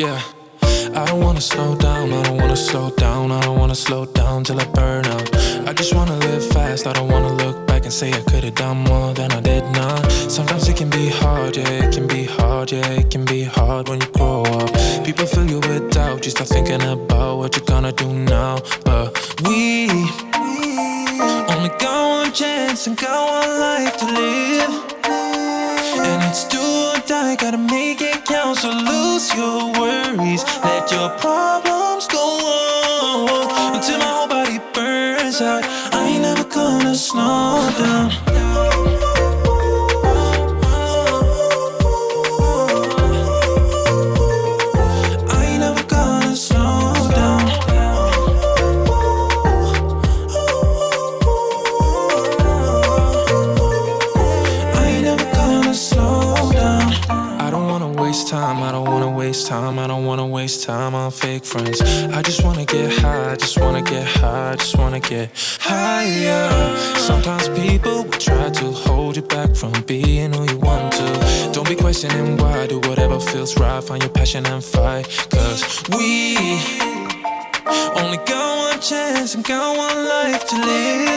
Yeah, I don't wanna slow down, I don't wanna slow down, I don't wanna slow down till I burn out. I just wanna live fast, I don't wanna look back and say I could've done more than I did now. Sometimes it can be hard, yeah, it can be hard, yeah, it can be hard when you grow up. People fill you with doubt, you start thinking about what you're gonna do now. But we only got one chance and got one life to live, and it's do or die, gotta make it count. So lose your worries, let your problems go on until my whole body burns out. I ain't never gonna slow down. I ain't never gonna slow down. I ain't never gonna slow down. I don't wanna waste time, I don't wanna waste time, I don't wanna waste time on fake friends. I just wanna get high, just wanna get high, just wanna get higher. Sometimes people will try to hold you back from being who you want to. Don't be questioning why, do whatever feels right, find your passion and fight. Cause we only got one chance and got one life to live,